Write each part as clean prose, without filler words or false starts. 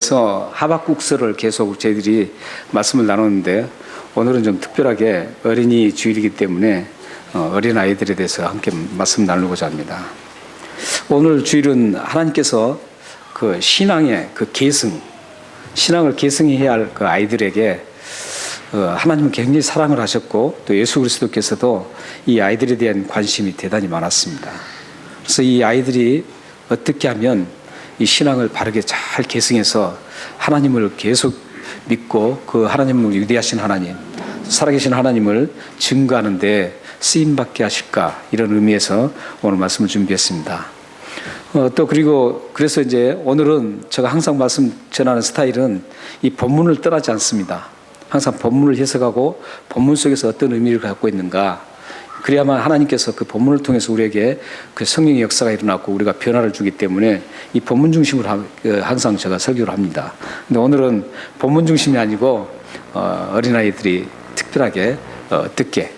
그래서 하박국서를 계속 저희들이 말씀을 나누는데 오늘은 좀 특별하게 어린이 주일이기 때문에 어린 아이들에 대해서 함께 말씀 나누고자 합니다. 오늘 주일은 하나님께서 그 신앙의 그 계승, 신앙을 계승해야 할 그 아이들에게 하나님은 굉장히 사랑을 하셨고 또 예수 그리스도께서도 이 아이들에 대한 관심이 대단히 많았습니다. 그래서 이 아이들이 어떻게 하면 이 신앙을 바르게 잘 계승해서 하나님을 계속 믿고 그 하나님을 위대하신 하나님, 살아계신 하나님을 증거하는 데 쓰임받게 하실까, 이런 의미에서 오늘 말씀을 준비했습니다. 또 그리고 그래서 이제 오늘은 제가 항상 말씀 전하는 스타일은 이 본문을 떠나지 않습니다. 항상 본문을 해석하고 본문 속에서 어떤 의미를 갖고 있는가, 그래야만 하나님께서 그 본문을 통해서 우리에게 그 성령의 역사가 일어나고 우리가 변화를 주기 때문에 이 본문 중심으로 항상 제가 설교를 합니다. 근데 오늘은 본문 중심이 아니고 어린아이들이 특별하게 어떻게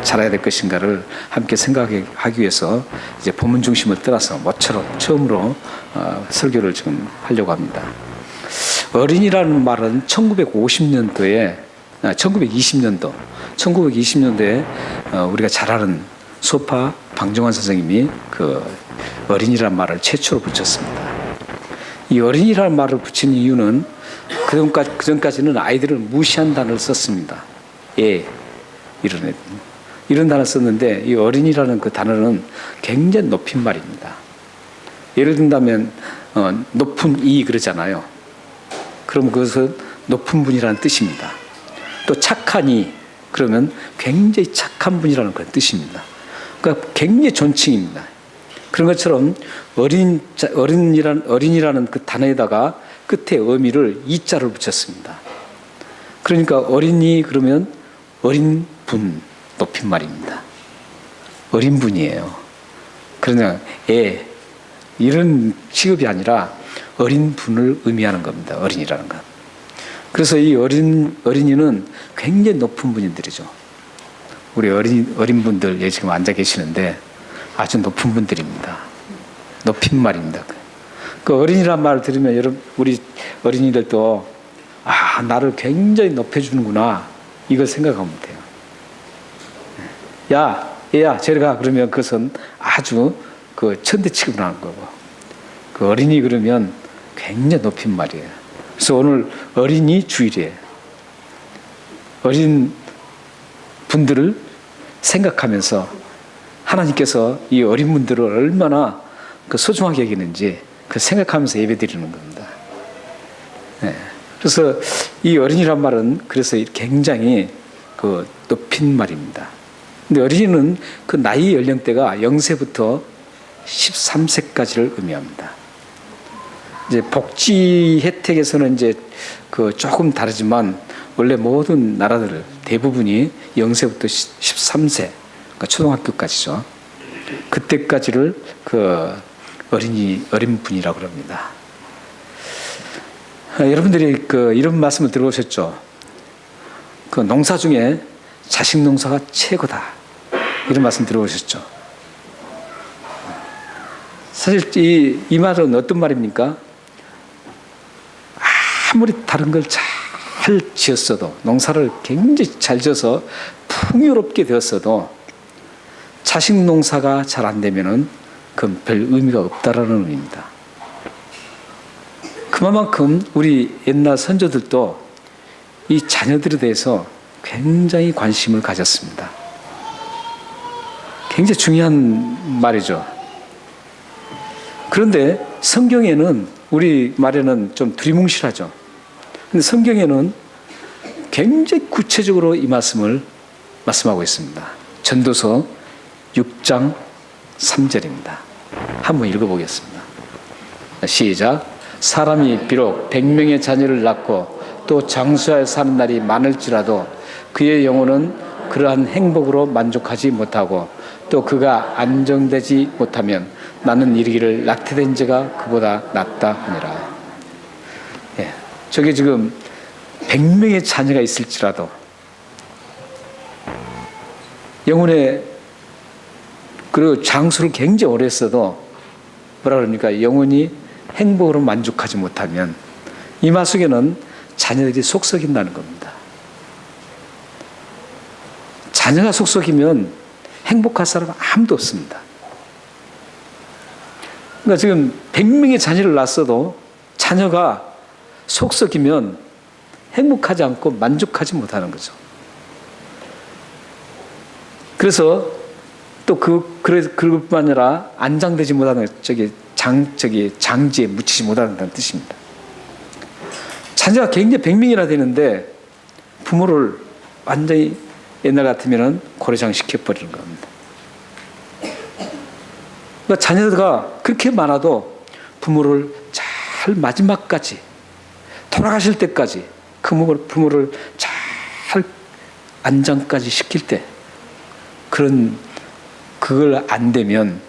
자라야 될 것인가를 함께 생각하기 위해서 이제 본문 중심을 떠나서 모처럼 처음으로 설교를 지금 하려고 합니다. 어린이라는 말은 1920년도에 우리가 잘 아는 소파 방정환 선생님이 그 어린이라는 말을 최초로 붙였습니다. 이 어린이라는 말을 붙인 이유는 그전까지는 아이들을 무시한 단어를 썼습니다. 이런 단어를 썼는데 이 어린이라는 그 단어는 굉장히 높임말입니다. 예를 든다면 높은 이 그러잖아요. 그럼 그것은 높은 분이라는 뜻입니다. 또 착한 이 그러면 굉장히 착한 분이라는 그런 뜻입니다. 그러니까 굉장히 존칭입니다. 그런 것처럼 어린이라는 그 단어에다가 끝에 의미를 이자를 붙였습니다. 그러니까 어린이 그러면 어린 분, 높임말입니다. 어린 분이에요. 그러나 이런 취급이 아니라 어린 분을 의미하는 겁니다. 어린이라는 건. 그래서 이 어린이는 굉장히 높은 분들이죠. 우리 어린 분들 지금 앉아 계시는데 아주 높은 분들입니다. 높임말입니다. 그 어린이란 말을 들으면 여러분, 우리 어린이들도 나를 굉장히 높여주는구나, 이걸 생각하면 돼요. 야, 얘야, 저리 가. 그러면 그것은 아주 그 천대 취급을 하는 거고, 그 어린이 그러면 굉장히 높임말이에요. 그래서 오늘 어린이 주일이에요. 어린 분들을 생각하면서 하나님께서 이 어린 분들을 얼마나 그 소중하게 여기는지 그 생각하면서 예배드리는 겁니다. 그래서 이 어린이란 말은 그래서 굉장히 그 높인 말입니다. 근데 어린이는 그 나이 연령대가 0세부터 13세까지를 의미합니다. 이제 복지 혜택에서는 이제 그 조금 다르지만 원래 모든 나라들 대부분이 0세부터 13세, 그러니까 초등학교까지죠. 그때까지를 그 어린 분이라고 합니다. 여러분들이 그 이런 말씀을 들어보셨죠? 그 농사 중에 자식 농사가 최고다, 이런 말씀 들어보셨죠? 사실 이 말은 어떤 말입니까? 아무리 다른 걸 잘 지었어도, 농사를 굉장히 잘 지어서 풍요롭게 되었어도 자식 농사가 잘 안 되면은 그건 별 의미가 없다라는 의미입니다. 그만큼 우리 옛날 선조들도 이 자녀들에 대해서 굉장히 관심을 가졌습니다. 굉장히 중요한 말이죠. 그런데 성경에는, 우리 말에는 좀 두리뭉실하죠. 근데 성경에는 굉장히 구체적으로 이 말씀을 말씀하고 있습니다. 전도서 6장 3절입니다. 한번 읽어보겠습니다. 시작. 사람이 비록 100명의 자녀를 낳고 또 장수하여 사는 날이 많을지라도 그의 영혼은 그러한 행복으로 만족하지 못하고 또 그가 안정되지 못하면 나는 이르기를 낙태된 자가 그보다 낫다 하니라. 저게 지금 100명의 자녀가 있을지라도 영혼의 그리고 장수를 굉장히 오래 했어도 뭐라 그럽니까? 영혼이 행복으로 만족하지 못하면 이 말 속에는 자녀들이 속썩인다는 겁니다. 자녀가 속썩이면 행복할 사람은 아무도 없습니다. 그러니까 지금 100명의 자녀를 낳았어도 자녀가 속썩이면 행복하지 않고 만족하지 못하는 거죠. 그래서 또 그것뿐만 아니라 안장되지 못하는 장지에 묻히지 못한다는 뜻입니다. 자녀가 굉장히 100명이나 되는데 부모를 완전히 옛날 같으면 고래장 시켜버리는 겁니다. 그러니까 자녀가 그렇게 많아도 부모를 잘 마지막까지 돌아가실 때까지 부모를 잘 안장까지 시킬 때 그걸 안 되면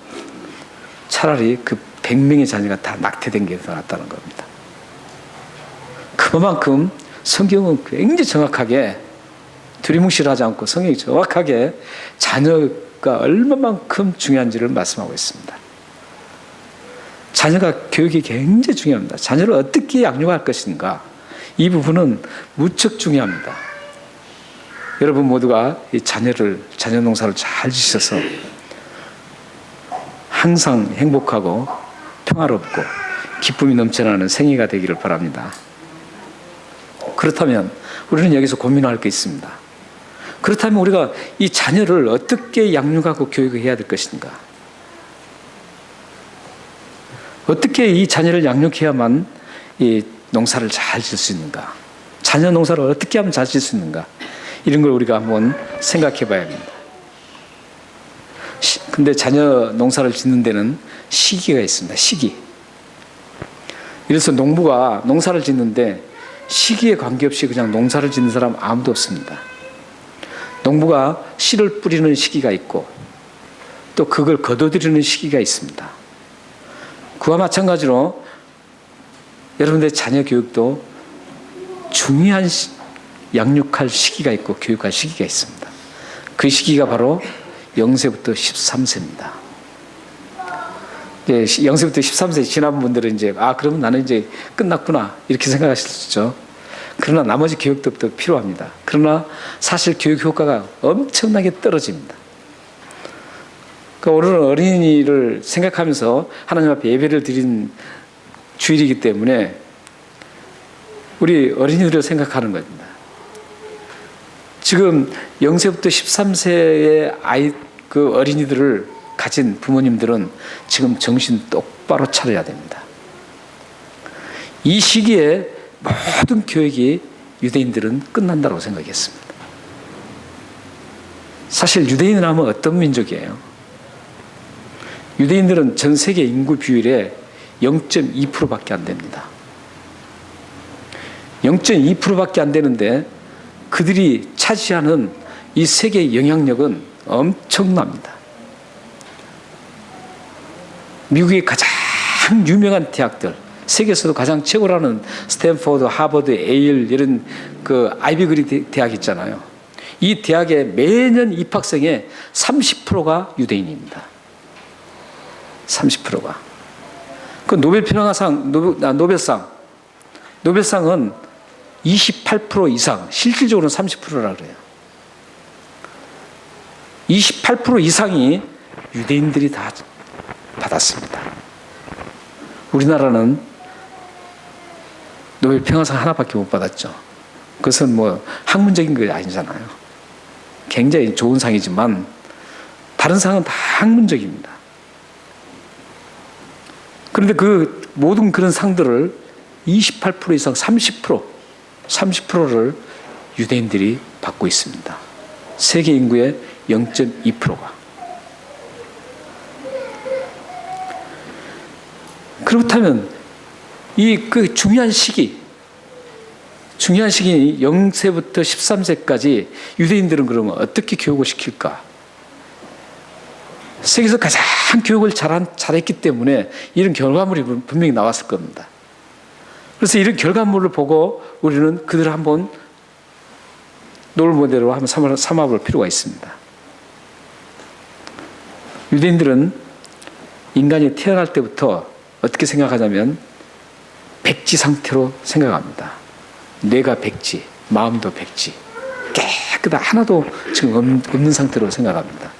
차라리 그 100명의 자녀가 다 낙태된 게 더 낫다는 겁니다. 그만큼 성경은 굉장히 정확하게 두리뭉실하지 않고 성경이 정확하게 자녀가 얼마만큼 중요한지를 말씀하고 있습니다. 자녀가 교육이 굉장히 중요합니다. 자녀를 어떻게 양육할 것인가 이 부분은 무척 중요합니다. 여러분 모두가 이 자녀 농사를 잘 지셔서 항상 행복하고 평화롭고 기쁨이 넘쳐나는 생애가 되기를 바랍니다. 그렇다면 우리는 여기서 고민할 게 있습니다. 그렇다면 우리가 이 자녀를 어떻게 양육하고 교육을 해야 될 것인가? 어떻게 이 자녀를 양육해야만 이 농사를 잘 질 수 있는가? 자녀 농사를 어떻게 하면 잘 질 수 있는가? 이런 걸 우리가 한번 생각해 봐야 합니다. 근데 자녀 농사를 짓는 데는 시기가 있습니다. 시기. 이래서 농부가 농사를 짓는데 시기에 관계없이 그냥 농사를 짓는 사람 아무도 없습니다. 농부가 씨를 뿌리는 시기가 있고 또 그걸 거둬들이는 시기가 있습니다. 그와 마찬가지로 여러분들의 자녀 교육도 중요한 양육할 시기가 있고 교육할 시기가 있습니다. 그 시기가 바로 0세부터 13세입니다. 0세부터 13세 지난 분들은 이제 그러면 나는 이제 끝났구나 이렇게 생각하실 수 있죠. 그러나 나머지 교육도 또 필요합니다. 그러나 사실 교육 효과가 엄청나게 떨어집니다. 그러니까 오늘은 어린이를 생각하면서 하나님 앞에 예배를 드린 주일이기 때문에 우리 어린이들을 생각하는 겁니다. 지금 0세부터 13세의 그 어린이들을 가진 부모님들은 지금 정신 똑바로 차려야 됩니다. 이 시기에 모든 교육이 유대인들은 끝난다고 생각했습니다. 사실 유대인을 하면 어떤 민족이에요? 유대인들은 전 세계 인구 비율의 0.2%밖에 안 됩니다. 0.2%밖에 안 되는데 그들이 차지하는 이 세계의 영향력은 엄청납니다. 미국의 가장 유명한 대학들, 세계에서도 가장 최고라는 스탠포드, 하버드, 에일 이런 그 아이비그리 대학 있잖아요. 이 대학의 매년 입학생의 30%가 유대인입니다. 30%가. 그 노벨상은 28% 이상, 실질적으로는 30%라 그래요. 28% 이상이 유대인들이 다 받았습니다. 우리나라는 노벨 평화상 하나밖에 못 받았죠. 그것은 뭐 학문적인 게 아니잖아요. 굉장히 좋은 상이지만 다른 상은 다 학문적입니다. 그런데 그 모든 그런 상들을 28% 이상 30%를 유대인들이 받고 있습니다. 세계 인구의 0.2%가. 그렇다면 그 중요한 시기 0세부터 13세까지 유대인들은 그러면 어떻게 교육을 시킬까? 세계에서 가장 교육을 잘했기 때문에 이런 결과물이 분명히 나왔을 겁니다. 그래서 이런 결과물을 보고 우리는 그들을 한번 롤모델로 한번 삼아볼 필요가 있습니다. 유대인들은 인간이 태어날 때부터 어떻게 생각하냐면 백지 상태로 생각합니다. 뇌가 백지, 마음도 백지, 깨끗한 하나도 지금 없는 상태로 생각합니다.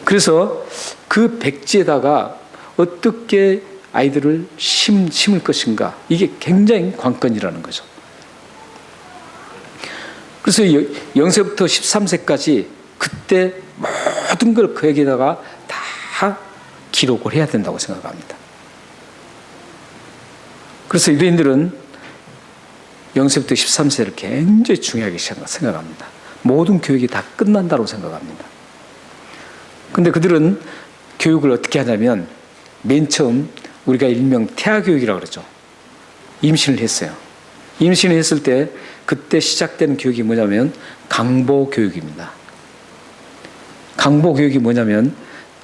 그래서 그 백지에다가 어떻게 아이들을 심을 것인가, 이게 굉장히 관건이라는 거죠. 그래서 0세부터 13세까지 그때 모든 걸 그에게다가 다 기록을 해야 된다고 생각합니다. 그래서 유대인들은 0세부터 13세를 굉장히 중요하게 생각합니다. 모든 교육이 다 끝난다고 생각합니다. 근데 그들은 교육을 어떻게 하냐면, 맨 처음 우리가 일명 태아교육이라고 그러죠. 임신을 했어요. 임신을 했을 때 그때 시작된 교육이 뭐냐면 강보교육입니다. 강보교육이 뭐냐면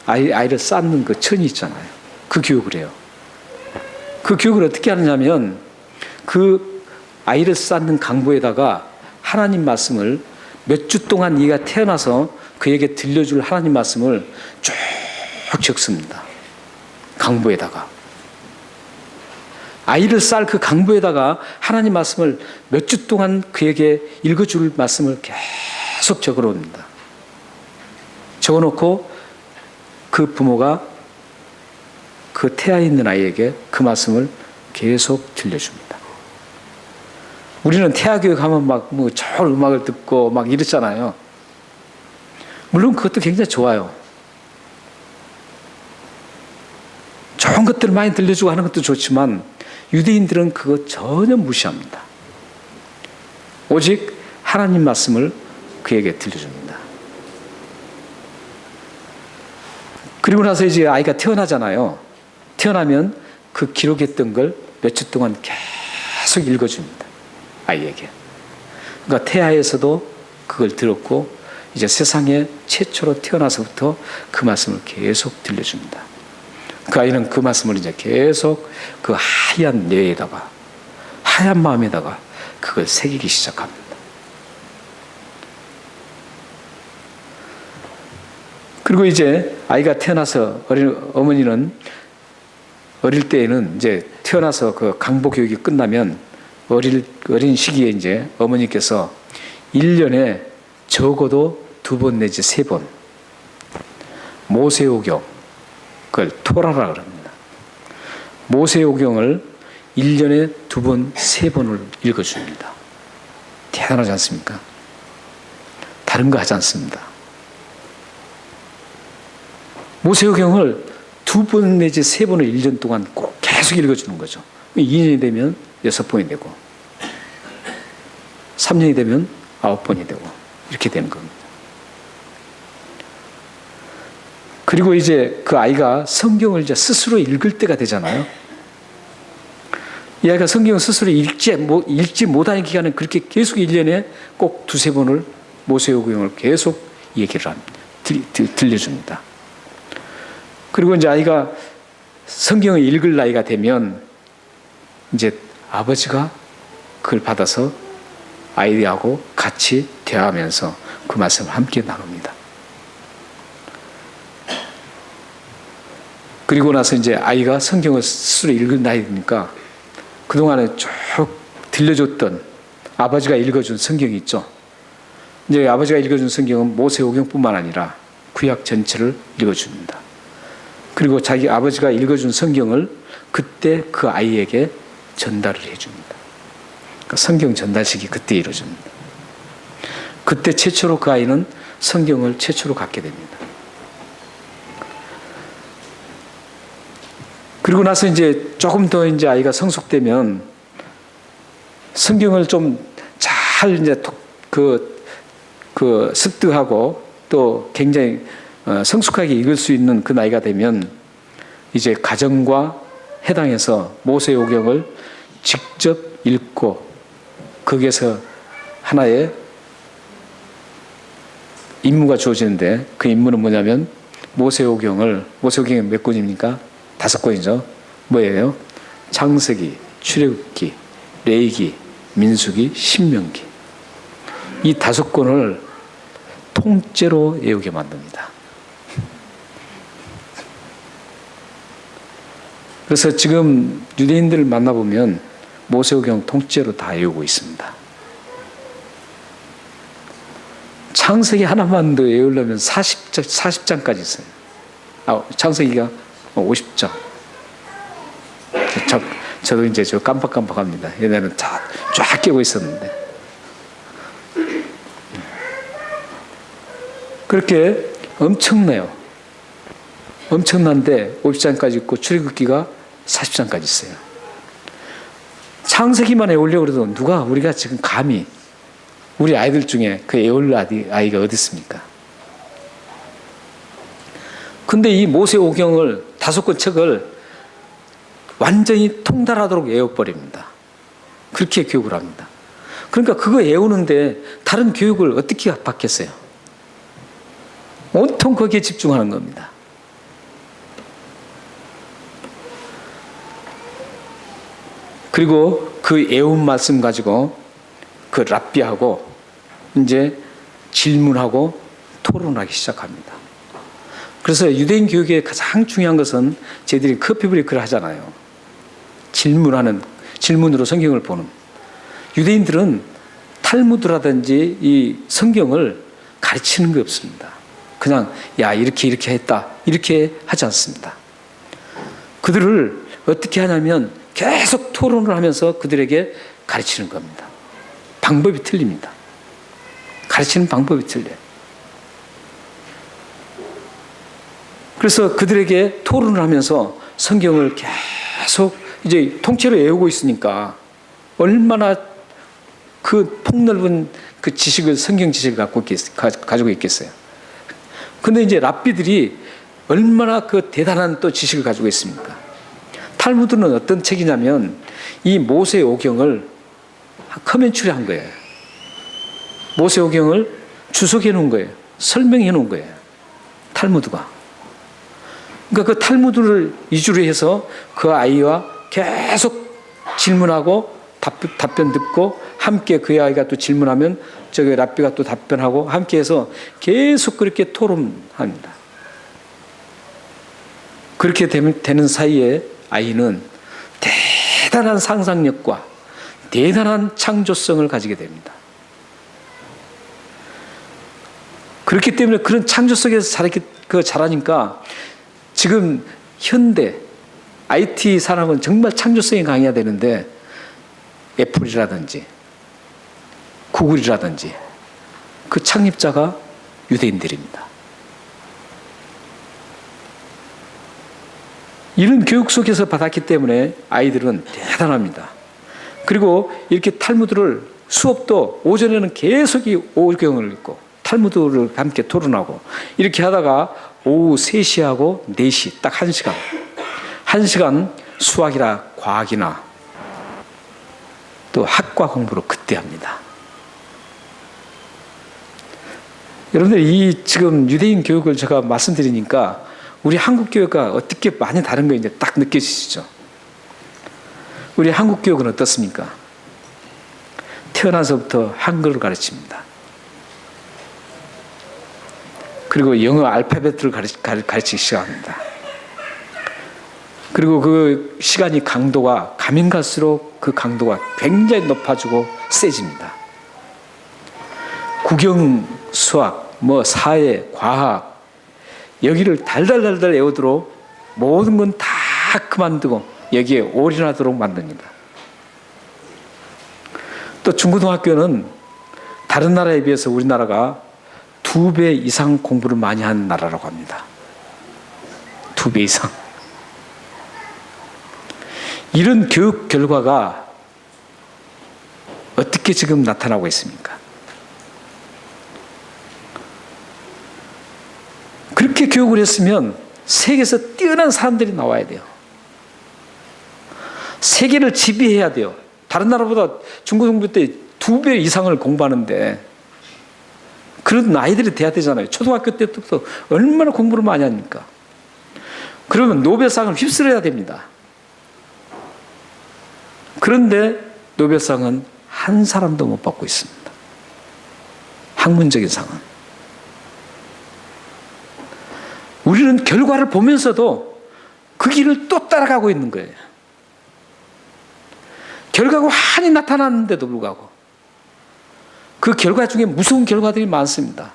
아이를 쌓는 그 천이 있잖아요. 그 교육을 해요. 그 교육을 어떻게 하느냐면, 그 아이를 쌓는 강보에다가 하나님 말씀을 몇 주 동안 네가 태어나서 그에게 들려줄 하나님 말씀을 쭉 적습니다. 강보에다가. 아이를 쌓을 그 강보에다가 하나님 말씀을 몇 주 동안 그에게 읽어줄 말씀을 계속 적어놓습니다. 적어놓고 그 부모가 그 태아에 있는 아이에게 그 말씀을 계속 들려줍니다. 우리는 태아교육 하면 막 뭐 좋은 음악을 듣고 막 이랬잖아요. 물론 그것도 굉장히 좋아요. 좋은 것들을 많이 들려주고 하는 것도 좋지만 유대인들은 그거 전혀 무시합니다. 오직 하나님 말씀을 그에게 들려줍니다. 그리고 나서 이제 아이가 태어나잖아요. 태어나면 그 기록했던 걸 몇 주 동안 계속 읽어줍니다. 아이에게. 그러니까 태아에서도 그걸 들었고, 이제 세상에 최초로 태어나서부터 그 말씀을 계속 들려줍니다. 그 아이는 그 말씀을 이제 계속 그 하얀 뇌에다가, 하얀 마음에다가 그걸 새기기 시작합니다. 그리고 이제 아이가 태어나서 어머니는 어릴 때에는 이제 태어나서 그 강보 교육이 끝나면 어린 시기에 이제 어머니께서 1년에 적어도 2번 내지 3번 모세오경, 그걸 토라라 그럽니다. 모세오경을 1년에 2번, 3번을 읽어줍니다. 대단하지 않습니까? 다른 거 하지 않습니다. 모세오경을 2번 내지 3번을 1년 동안 꼭 계속 읽어주는 거죠. 2년이 되면 6번이 되고, 3년이 되면 9번이 되고, 이렇게 되는 겁니다. 그리고 이제 그 아이가 성경을 이제 스스로 읽을 때가 되잖아요. 이 아이가 성경을 스스로 읽지 못하는 기간은 그렇게 계속 1년에 꼭 2-3번을 모세오경을 계속 얘기를 합니다. 들려줍니다. 그리고 이제 아이가 성경을 읽을 나이가 되면 이제 아버지가 그걸 받아서 아이하고 같이 대화하면서 그 말씀을 함께 나눕니다. 그리고 나서 이제 아이가 성경을 스스로 읽을 나이니까 그동안에 쭉 들려줬던 아버지가 읽어준 성경이 있죠. 이제 아버지가 읽어준 성경은 모세오경뿐만 아니라 구약 전체를 읽어줍니다. 그리고 자기 아버지가 읽어준 성경을 그때 그 아이에게 전달을 해줍니다. 그러니까 성경 전달식이 그때 이루어집니다. 그때 최초로 그 아이는 성경을 최초로 갖게 됩니다. 그리고 나서 이제 조금 더 이제 아이가 성숙되면 성경을 좀 잘 이제 습득하고 또 굉장히 성숙하게 읽을 수 있는 그 나이가 되면 이제 가정과 해당해서 모세오경을 직접 읽고 거기에서 하나의 임무가 주어지는데, 그 임무는 뭐냐면 모세오경이 몇 권입니까? 5권이죠. 뭐예요? 창세기, 출애굽기, 레위기, 민수기, 신명기. 이 5권을 통째로 외우게 만듭니다. 그래서 지금 유대인들을 만나보면 모세오경 통째로 다 외우고 있습니다. 창세기 하나만 더 외우려면 40장까지 있어요. 창세기가 50장. 저도 이제 저 깜빡깜빡합니다. 옛날에는 쫙 깨고 있었는데. 그렇게 엄청나요. 엄청난데 50장까지 있고 출애굽기가 40장까지 있어요. 창세기만 외우려고 그래도 누가 우리가 지금 감히 우리 아이들 중에 그 애올 아이가 어디 있습니까? 근데 이 모세오경을 5권 책을 완전히 통달하도록 외워버립니다. 그렇게 교육을 합니다. 그러니까 그거 외우는데 다른 교육을 어떻게 받겠어요? 온통 거기에 집중하는 겁니다. 그리고 그 외운 말씀 가지고 그 랍비하고 이제 질문하고 토론하기 시작합니다. 그래서 유대인 교육의 가장 중요한 것은 저희들이 커피 브레이크를 하잖아요. 질문으로 성경을 보는. 유대인들은 탈무드라든지 이 성경을 가르치는 게 없습니다. 그냥 야 이렇게 했다 이렇게 하지 않습니다. 그들을 어떻게 하냐면 계속 토론을 하면서 그들에게 가르치는 겁니다. 방법이 틀립니다. 가르치는 방법이 틀려요. 그래서 그들에게 토론을 하면서 성경을 계속 이제 통째로 외우고 있으니까 얼마나 그 폭넓은 그 지식을, 성경 지식을 가지고 있겠어요. 근데 이제 랍비들이 얼마나 그 대단한 또 지식을 가지고 있습니까? 탈무드는 어떤 책이냐면 이 모세오경을 커멘츄리한 거예요. 모세오경을 주석해 놓은 거예요. 설명해 놓은 거예요. 탈무드가. 그러니까 그 탈무드를 위주로 해서 그 아이와 계속 질문하고 답변 듣고 함께 그 아이가 또 질문하면 저기 랍비가 또 답변하고 함께 해서 계속 그렇게 토론합니다. 그렇게 되는 사이에 아이는 대단한 상상력과 대단한 창조성을 가지게 됩니다. 그렇기 때문에 그런 창조성에서 자라니까 지금 현대 IT 산업은 정말 창조성이 강해야 되는데 애플이라든지 구글이라든지 그 창립자가 유대인들입니다. 이런 교육 속에서 받았기 때문에 아이들은 대단합니다. 그리고 이렇게 탈무드를 수업도 오전에는 계속 이 오경을 읽고 탈무드를 함께 토론하고 이렇게 하다가 오후 3시하고 4시 딱 1시간 1시간 수학이나 과학이나 또 학과 공부를 그때 합니다. 여러분들 이 지금 유대인 교육을 제가 말씀드리니까 우리 한국 교육과 어떻게 많이 다른 거 이제 딱 느껴지시죠? 우리 한국 교육은 어떻습니까? 태어나서부터 한글을 가르칩니다. 그리고 영어 알파벳을 가르치기 시작합니다. 그리고 그 시간이 강도가 가면 갈수록 그 강도가 굉장히 높아지고 세집니다. 국영, 수학, 사회, 과학 여기를 달달달달 외우도록 모든 건 다 그만두고 여기에 올인하도록 만듭니다. 또 중고등학교는 다른 나라에 비해서 우리나라가 2배 이상 공부를 많이 하는 나라라고 합니다. 2배 이상. 이런 교육 결과가 어떻게 지금 나타나고 있습니까? 그렇게 교육을 했으면 세계에서 뛰어난 사람들이 나와야 돼요. 세계를 지배해야 돼요. 다른 나라보다 중고등부 때 2배 이상을 공부하는데 그런 아이들이 돼야 되잖아요. 초등학교 때부터 얼마나 공부를 많이 합니까? 그러면 노벨상을 휩쓸어야 됩니다. 그런데 노벨상은 한 사람도 못 받고 있습니다. 학문적인 상은. 우리는 결과를 보면서도 그 길을 또 따라가고 있는 거예요. 결과가 환히 나타났는데도 불구하고 그 결과 중에 무서운 결과들이 많습니다.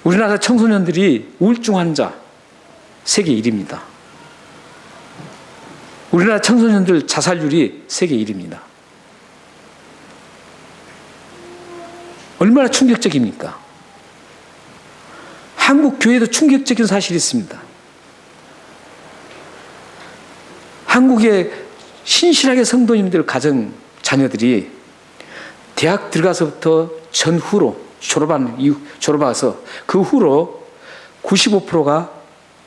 우리나라 청소년들이 우울증 환자 세계 1위입니다. 우리나라 청소년들 자살률이 세계 1위입니다. 얼마나 충격적입니까? 한국 교회도 충격적인 사실이 있습니다. 한국의 신실하게 성도님들 가정 자녀들이 대학 들어가서부터 전후로 졸업해서 그 후로 95%가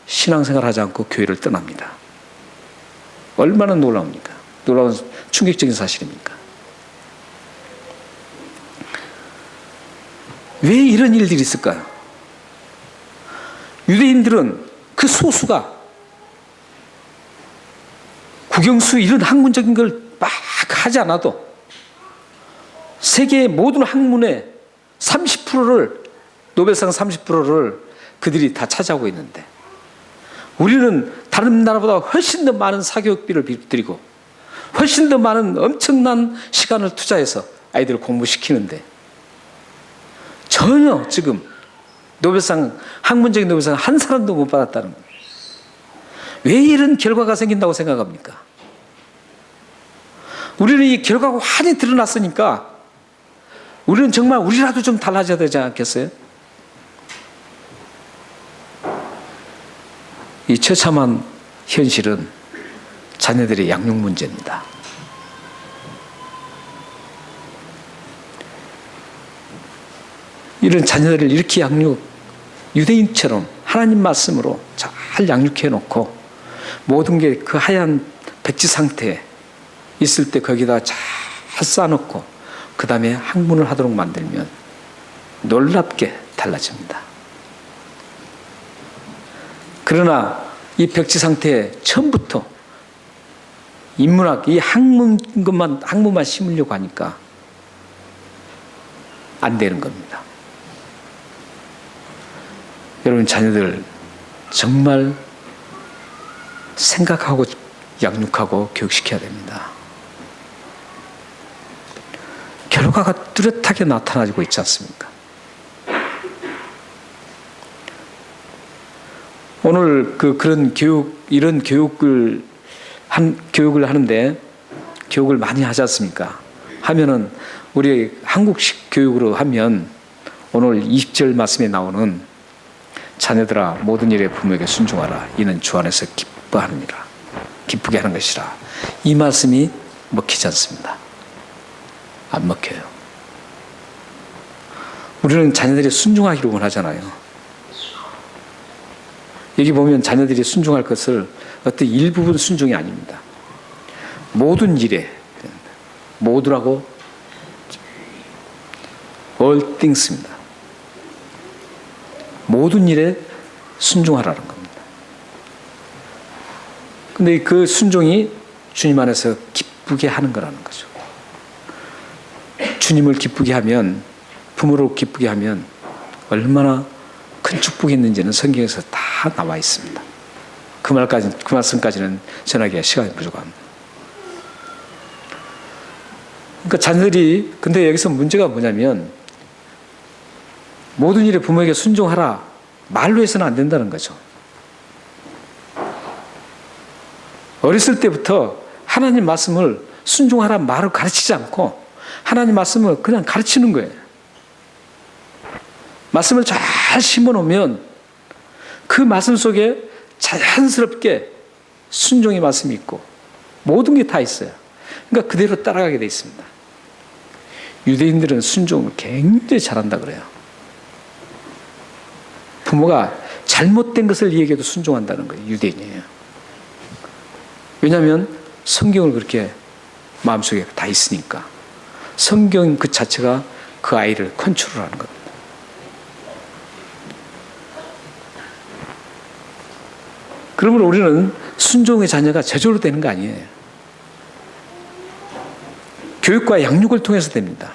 신앙생활하지 않고 교회를 떠납니다. 얼마나 놀라웁니까? 놀라운 충격적인 사실입니까? 왜 이런 일들이 있을까요? 유대인들은 그 소수가 국영수 이런 학문적인 걸 막 하지 않아도 세계의 모든 학문의 30%를 노벨상 30%를 그들이 다 차지하고 있는데 우리는 다른 나라보다 훨씬 더 많은 사교육비를 드리고 훨씬 더 많은 엄청난 시간을 투자해서 아이들을 공부시키는데 전혀 지금 노벨상 학문적인 노벨상 한 사람도 못 받았다는 거예요. 왜 이런 결과가 생긴다고 생각합니까? 우리는 이 결과가 환히 드러났으니까 우리는 정말 우리라도 좀 달라져야 되지 않겠어요? 이 처참한 현실은 자녀들의 양육 문제입니다. 이런 자녀들을 이렇게 유대인처럼 하나님 말씀으로 잘 양육해 놓고 모든 게 그 하얀 백지 상태에 있을 때 거기다 잘 쌓아놓고 그 다음에 학문을 하도록 만들면 놀랍게 달라집니다. 그러나 이 백지 상태에 처음부터 인문학, 이 학문만 심으려고 하니까 안 되는 겁니다. 여러분 자녀들 정말 생각하고 양육하고 교육시켜야 됩니다. 결과가 뚜렷하게 나타나고 있지 않습니까? 오늘 그런 이런 교육을 하는데 교육을 많이 하지 않습니까? 하면은 우리 한국식 교육으로 하면 오늘 20절 말씀에 나오는 자녀들아 모든 일에 부모에게 순종하라 이는 주 안에서 기뻐하느니라 기쁘게 하는 것이라 이 말씀이 먹히지 않습니다. 안 먹혀요. 우리는 자녀들이 순종하기로 원하잖아요. 여기 보면 자녀들이 순종할 것을 어떤 일부분 순종이 아닙니다. 모든 일에 모두라고 all things입니다. 모든 일에 순종하라는 겁니다. 근데 그 순종이 주님 안에서 기쁘게 하는 거라는 거죠. 주님을 기쁘게 하면, 부모를 기쁘게 하면 얼마나 큰 축복이 있는지는 성경에서 다 나와 있습니다. 그 말씀까지는 전하기가 시간이 부족합니다. 그러니까 자녀들이, 근데 여기서 문제가 뭐냐면 모든 일에 부모에게 순종하라 말로 해서는 안 된다는 거죠. 어렸을 때부터 하나님 말씀을 순종하라 말을 가르치지 않고 하나님 말씀을 그냥 가르치는 거예요. 말씀을 잘 심어놓으면 그 말씀 속에 자연스럽게 순종의 말씀이 있고 모든 게 다 있어요. 그러니까 그대로 따라가게 돼 있습니다. 유대인들은 순종을 굉장히 잘한다 그래요. 부모가 잘못된 것을 얘기해도 순종한다는 거예요. 유대인이에요. 왜냐하면 성경을 그렇게 마음속에 다 있으니까. 성경 그 자체가 그 아이를 컨트롤하는 겁니다. 그러면 우리는 순종의 자녀가 저절로 되는 거 아니에요. 교육과 양육을 통해서 됩니다.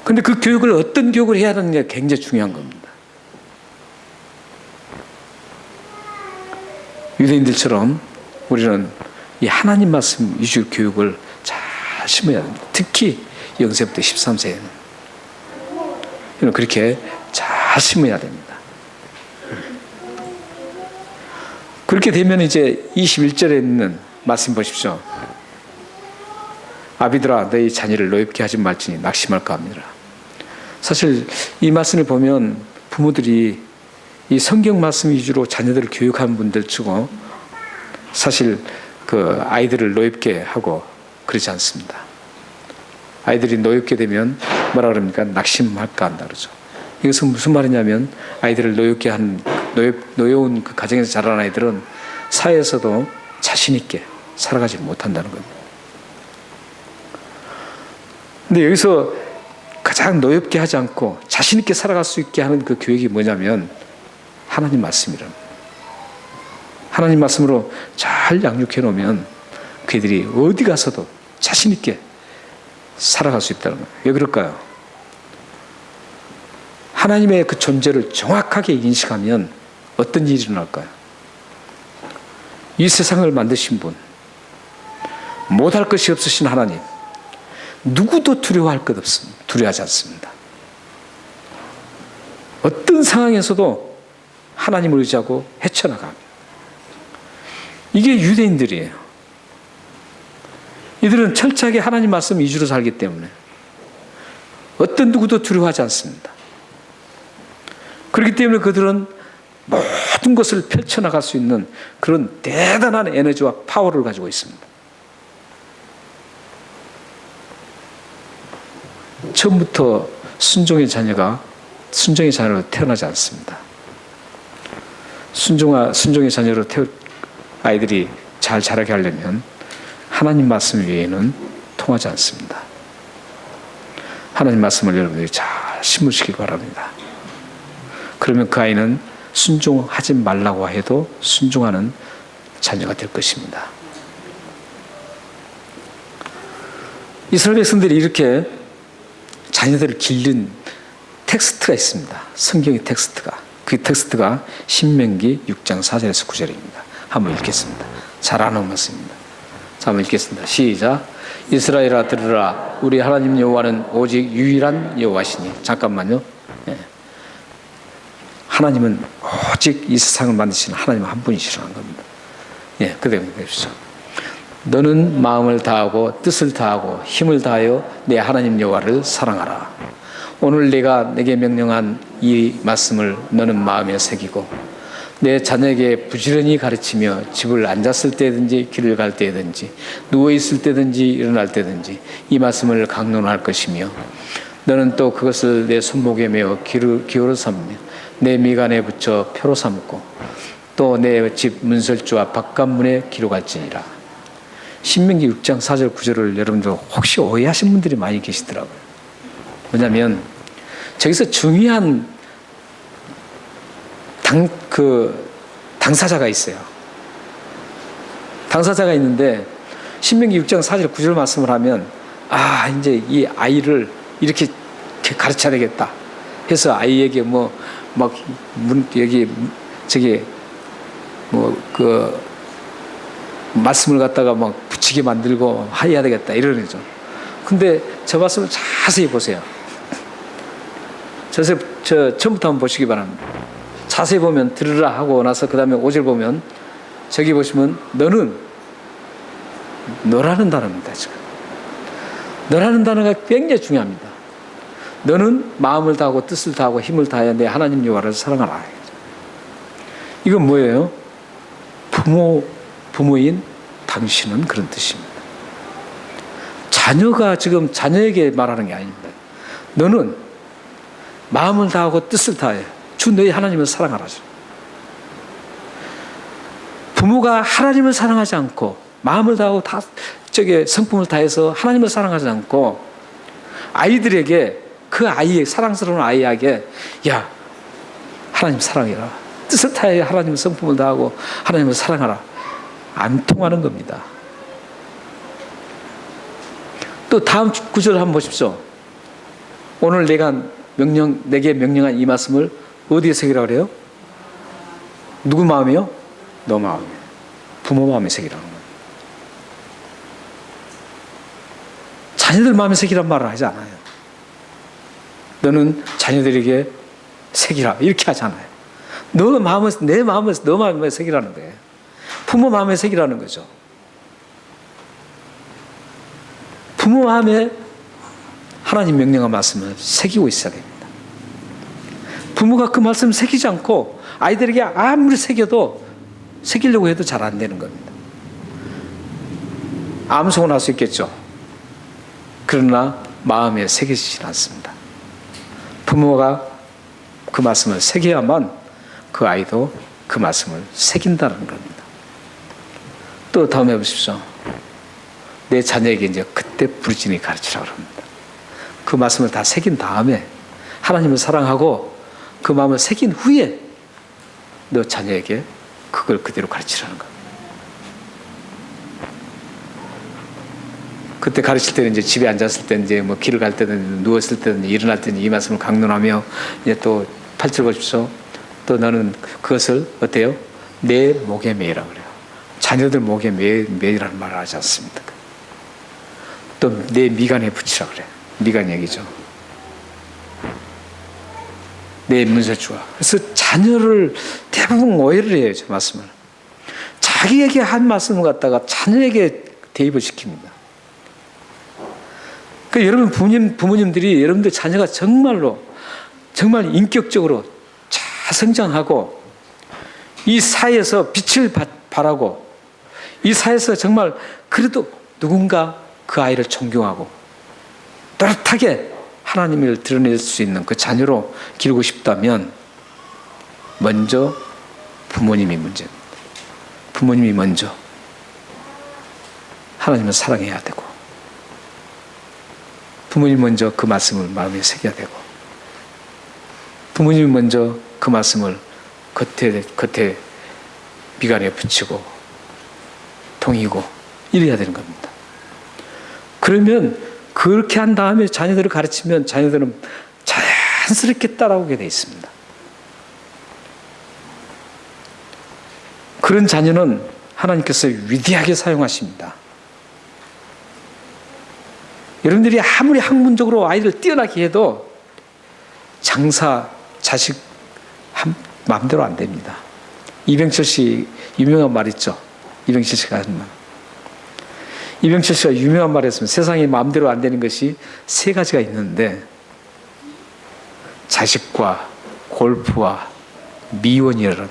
그런데 그 교육을 어떤 교육을 해야 하느냐가 굉장히 중요한 겁니다. 유대인들처럼 우리는 이 하나님 말씀 위주 교육을 잘 심어야 됩니다. 특히 0세부터 13세에는 그렇게 잘 심어야 됩니다. 그렇게 되면 이제 21절에 있는 말씀 보십시오. 아비들아 너희 자녀를 노엽게 하지 말지니 낙심할까 합니다. 사실 이 말씀을 보면 부모들이 이 성경 말씀 위주로 자녀들을 교육하는 분들 치고 사실 그 아이들을 노엽게 하고 그러지 않습니다. 아이들이 노엽게 되면 뭐라 그럽니까? 낙심할까 한다 그러죠. 이것은 무슨 말이냐면 아이들을 노엽게 한 노여운 그 가정에서 자란 아이들은 사회에서도 자신 있게 살아가지 못한다는 겁니다. 근데 여기서 가장 노엽게 하지 않고 자신 있게 살아갈 수 있게 하는 그 교육이 뭐냐면 하나님 말씀이랍니다. 하나님 말씀으로 잘 양육해 놓으면 그들이 어디 가서도 자신 있게 살아갈 수 있다는 거예요. 왜 그럴까요? 하나님의 그 존재를 정확하게 인식하면 어떤 일이 일어날까요? 이 세상을 만드신 분, 못할 것이 없으신 하나님, 누구도 두려워할 것 없습니다. 두려워하지 않습니다. 어떤 상황에서도 하나님을 의지하고 헤쳐나갑니다. 이게 유대인들이에요. 이들은 철저하게 하나님 말씀 위주로 살기 때문에 어떤 누구도 두려워하지 않습니다. 그렇기 때문에 그들은 모든 것을 펼쳐나갈 수 있는 그런 대단한 에너지와 파워를 가지고 있습니다. 처음부터 순종의 자녀로 태어나지 않습니다. 순종의 자녀로 아이들이 잘 자라게 하려면 하나님 말씀 외에는 통하지 않습니다. 하나님 말씀을 여러분들이 잘 심으시기 바랍니다. 그러면 그 아이는 순종하지 말라고 해도 순종하는 자녀가 될 것입니다. 이스라엘 백성들이 이렇게 자녀들을 기른 텍스트가 있습니다. 성경의 텍스트가. 그 텍스트가 신명기 6장 4절에서 9절입니다. 한번 읽겠습니다. 잘 아는 말씀입니다. 자, 한번 읽겠습니다. 시작. 이스라엘아 들으라. 우리 하나님 여호와는 오직 유일한 여호와시니. 잠깐만요. 네. 하나님은 오직 이 세상을 만드시는 하나님 한 분이시라는 겁니다. 예, 그대로 해주시죠. 너는 마음을 다하고 뜻을 다하고 힘을 다하여 내 하나님 여호와를 사랑하라. 오늘 내가 내게 명령한 이 말씀을 너는 마음에 새기고 내 자녀에게 부지런히 가르치며 집을 앉았을 때든지 길을 갈 때든지 누워있을 때든지 일어날 때든지 이 말씀을 강론할 것이며 너는 또 그것을 내 손목에 메어 기호로 삼으며 내 미간에 붙여 표로 삼고 또 내 집 문설주와 바깥문에 기록할지니라. 신명기 6장 4절 9절을 여러분들 혹시 오해하신 분들이 많이 계시더라고요. 왜냐하면 저기서 중요한 당사자가 있어요. 당사자가 있는데 신명기 6장 4절 9절 말씀을 하면 이제 이 아이를 이렇게 가르쳐야 되겠다 해서 아이에게 말씀을 갖다가 붙이게 만들고 해야 되겠다 이러는 거죠. 근데 저 말씀을 자세히 보세요. 저 처음부터 한번 보시기 바랍니다. 자세히 보면 들으라 하고 나서 그 다음에 5절 보면 저기 보시면 너라는 단어입니다. 지금 너라는 단어가 굉장히 중요합니다. 너는 마음을 다하고 뜻을 다하고 힘을 다하여 내 하나님 여호와를 사랑하라. 이건 뭐예요? 부모인 당신은 그런 뜻입니다. 자녀가 지금 자녀에게 말하는 게 아닙니다. 너는 마음을 다하고 뜻을 다하여 주 너희 하나님을 사랑하라. 부모가 하나님을 사랑하지 않고 마음을 다하고 성품을 다해서 하나님을 사랑하지 않고 아이들에게 그 아이의 사랑스러운 아이에게 야 하나님 사랑해라. 뜻을 다하여 하나님의 성품을 다하고 하나님을 사랑하라. 안 통하는 겁니다. 또 다음 구절을 한번 보십시오. 오늘 내게 명령한 이 말씀을 어디에 새기라고 그래요? 누구 마음이요? 너 마음이에요. 부모 마음에 새기라는 거예요. 자녀들 마음에 새기란 말을 하지 않아요. 너는 자녀들에게 새기라 이렇게 하잖아요. 내 마음에 새기라는 거예요. 부모 마음에 새기라는 거죠. 부모 마음에 하나님 명령과 말씀을 새기고 있어야 됩니다. 부모가 그 말씀을 새기지 않고 아이들에게 아무리 새기려고 해도 잘 안 되는 겁니다. 암송은 할 수 있겠죠. 그러나 마음에 새기지는 않습니다. 부모가 그 말씀을 새겨야만 그 아이도 그 말씀을 새긴다는 겁니다. 또 다음에 보십시오. 내 자녀에게 이제 그때 부르짖니 가르치라고 합니다. 그 말씀을 다 새긴 다음에 하나님을 사랑하고 그 마음을 새긴 후에 너 자녀에게 그걸 그대로 가르치라는 겁니다. 그때 가르칠 때는 이제 집에 앉았을 때 이제 뭐 길을 갈 때든 누웠을 때든 일어날 때는 이 말씀을 강론하며 이제 또 8절 보십시오. 또 너는 그것을 어때요? 내 목에 매이라 그래요. 자녀들 목에 매이라는 말을 하지 않습니까? 또 내 미간에 붙이라 그래요. 미간 얘기죠. 내 문서 주어. 그래서 자녀를 대부분 오해를 해요. 저 말씀을. 자기에게 한 말씀을 갖다가 자녀에게 대입을 시킵니다. 그 여러분 부모님들이 여러분들 자녀가 정말 인격적으로 잘 성장하고 이 사회에서 빛을 발하고 이 사회에서 정말 그래도 누군가 그 아이를 존경하고 또렷하게 하나님을 드러낼 수 있는 그 자녀로 기르고 싶다면 먼저 부모님이 문제입니다. 부모님이 먼저 하나님을 사랑해야 되고 부모님 먼저 그 말씀을 마음에 새겨야 되고 부모님이 먼저 그 말씀을 겉에 미간에 붙이고 동이고 이래야 되는 겁니다. 그러면 그렇게 한 다음에 자녀들을 가르치면 자녀들은 자연스럽게 따라오게 돼 있습니다. 그런 자녀는 하나님께서 위대하게 사용하십니다. 여러분들이 아무리 학문적으로 아이를 뛰어나게 해도 장사, 자식 마음대로 안 됩니다. 이병철 씨 유명한 말 있죠. 이병철 씨가 하는 말. 이병철 씨가 유명한 말 했습니다. 세상에 마음대로 안 되는 것이 세 가지가 있는데 자식과 골프와 미원이라는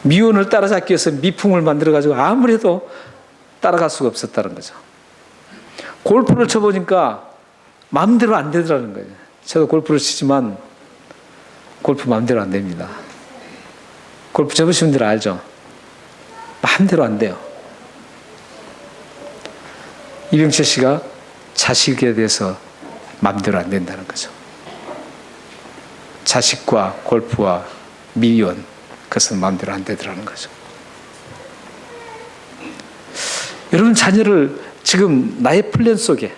미원을 따라잡기 위해서 미풍을 만들어가지고 아무리 해도 따라갈 수가 없었다는 거죠. 골프를 쳐보니까 마음대로 안 되더라는 거예요. 저도 골프를 치지만 골프 마음대로 안 됩니다. 골프 쳐보신 분들 알죠? 마음대로 안 돼요. 이병철 씨가 자식에 대해서 마음대로 안 된다는 거죠. 자식과 골프와 미원, 그것은 마음대로 안 되더라는 거죠. 여러분 자녀를 지금 나의 플랜 속에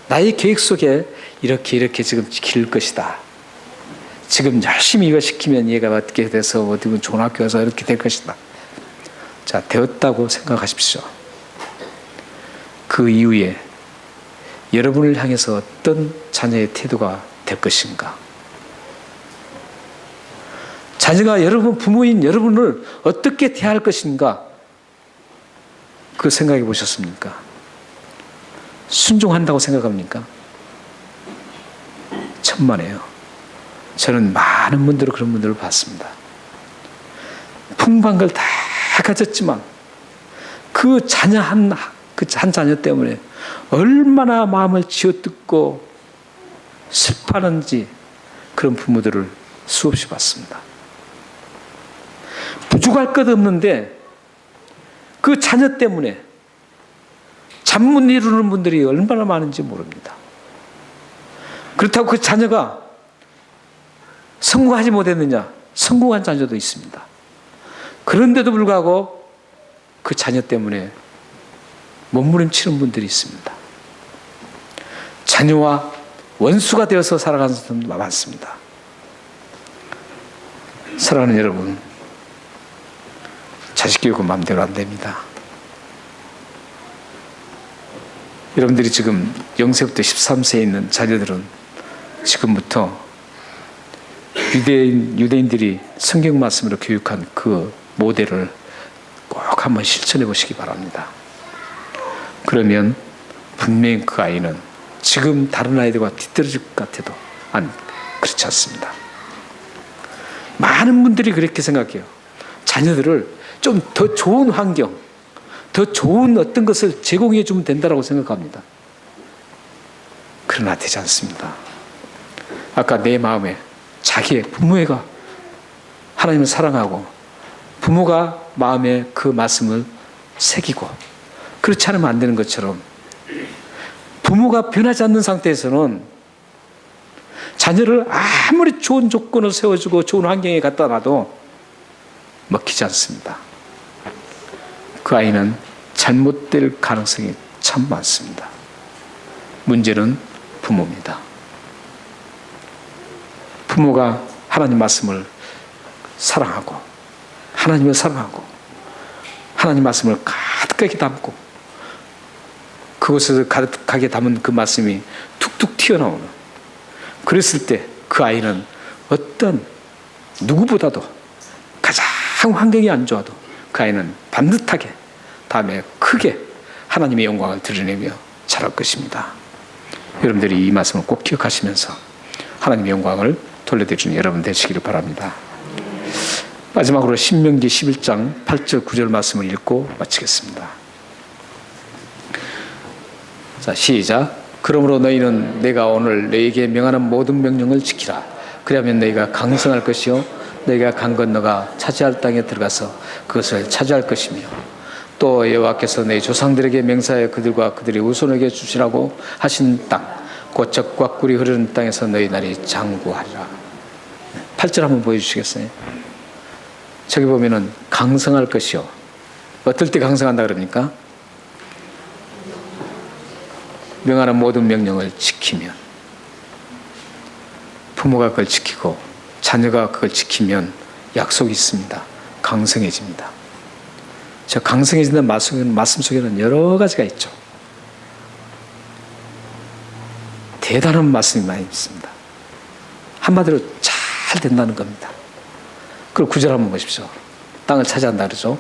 나의 계획 속에 이렇게 지금 기를 것이다. 지금 열심히 이거 시키면 얘가 어떻게 돼서 어디 좋은 학교 가서 이렇게 될 것이다. 자, 되었다고 생각하십시오. 그 이후에 여러분을 향해서 어떤 자녀의 태도가 될 것인가? 자녀가 부모인 여러분을 어떻게 대할 것인가? 그 생각해 보셨습니까? 순종한다고 생각합니까? 천만에요. 저는 많은 분들을 그런 분들을 봤습니다. 풍부한 걸 다 가졌지만 그 자녀 한 자녀 때문에 얼마나 마음을 쥐어뜯고 슬퍼하는지 그런 부모들을 수없이 봤습니다. 부족할 것 없는데 그 자녀 때문에 잠 못 이루는 분들이 얼마나 많은지 모릅니다. 그렇다고 그 자녀가 성공하지 못했느냐? 성공한 자녀도 있습니다. 그런데도 불구하고 그 자녀 때문에 몸부림치는 분들이 있습니다. 자녀와 원수가 되어서 살아가는 사람도 많습니다. 사랑하는 여러분, 자식 교육은 마음대로 안 됩니다. 여러분들이 지금 0세부터 13세에 있는 자녀들은 지금부터 유대인들이 성경 말씀으로 교육한 그 모델을 꼭 한번 실천해 보시기 바랍니다. 그러면 분명히 그 아이는 지금 다른 아이들과 뒤떨어질 것 같아도 그렇지 않습니다. 많은 분들이 그렇게 생각해요. 자녀들을 좀 더 좋은 환경, 더 좋은 어떤 것을 제공해 주면 된다고 생각합니다. 그러나 되지 않습니다. 아까 내 마음에 자기의 부모가 하나님을 사랑하고 부모가 마음에 그 말씀을 새기고 그렇지 않으면 안 되는 것처럼 부모가 변하지 않는 상태에서는 자녀를 아무리 좋은 조건을 세워주고 좋은 환경에 갖다 놔도 먹히지 않습니다. 그 아이는 잘못될 가능성이 참 많습니다. 문제는 부모입니다. 부모가 하나님 말씀을 사랑하고 하나님을 사랑하고 하나님 말씀을 가득하게 담고 그곳에서 가득하게 담은 그 말씀이 툭툭 튀어나오는, 그랬을 때 그 아이는 어떤 누구보다도 가장 환경이 안 좋아도 그 아이는 반듯하게 다음에 크게 하나님의 영광을 드러내며 자랄 것입니다. 여러분들이 이 말씀을 꼭 기억하시면서 하나님의 영광을 돌려드리는 여러분 되시기를 바랍니다. 마지막으로 신명기 11장 8절 9절 말씀을 읽고 마치겠습니다. 자, 시작. 그러므로 너희는 내가 오늘 너희에게 명하는 모든 명령을 지키라. 그러면 너희가 강성할 것이요 너희가 강 건너가 차지할 땅에 들어가서 그것을 차지할 것이며 또 여호와께서 너희 조상들에게 맹세하여 그들과 그들의 후손에게 주시라고 하신 땅 곧 젖과 꿀이 흐르는 땅에서 너희 날이 장구하리라. 8절 한번 보여주시겠어요? 저기 보면은 강성할 것이요. 어떨 때 강성한다 그럽니까? 명하는 모든 명령을 지키면, 부모가 그걸 지키고 자녀가 그걸 지키면 약속이 있습니다. 강성해집니다. 저 강성해진다는 말씀 속에는 여러 가지가 있죠. 대단한 말씀이 많이 있습니다. 한마디로 잘 된다는 겁니다. 그리고 9절 한번 보십시오. 땅을 차지한다 그러죠.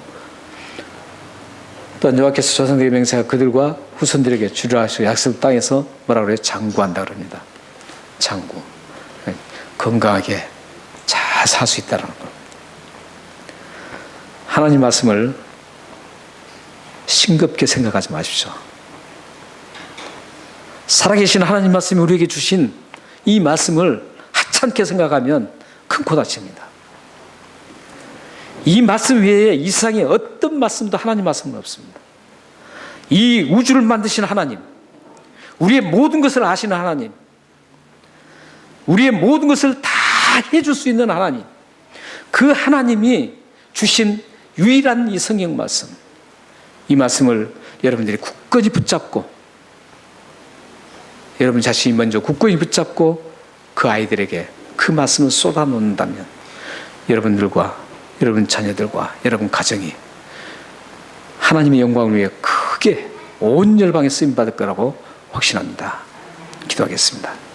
또한 여호와께서 조상들에게 맹세하여 그들과 후손들에게 주리라 하시고 약속 땅에서 뭐라고 그래요? 장구한다 그럽니다. 장구. 건강하게 잘 살 수 있다는 것. 하나님 말씀을 싱겁게 생각하지 마십시오. 살아계신 하나님 말씀이 우리에게 주신 이 말씀을 하찮게 생각하면 큰 코 다칩니다. 이 말씀 외에 이 세상에 어떤 말씀도 하나님 말씀은 없습니다. 이 우주를 만드신 하나님, 우리의 모든 것을 아시는 하나님, 우리의 모든 것을 다 해줄 수 있는 하나님, 그 하나님이 주신 유일한 이 성경 말씀, 이 말씀을 여러분들이 굳건히 붙잡고 여러분 자신이 먼저 굳건히 붙잡고 그 아이들에게 그 말씀을 쏟아놓는다면 여러분들과 여러분 자녀들과 여러분 가정이 하나님의 영광을 위해 크게 온 열방에 쓰임받을 거라고 확신합니다. 기도하겠습니다.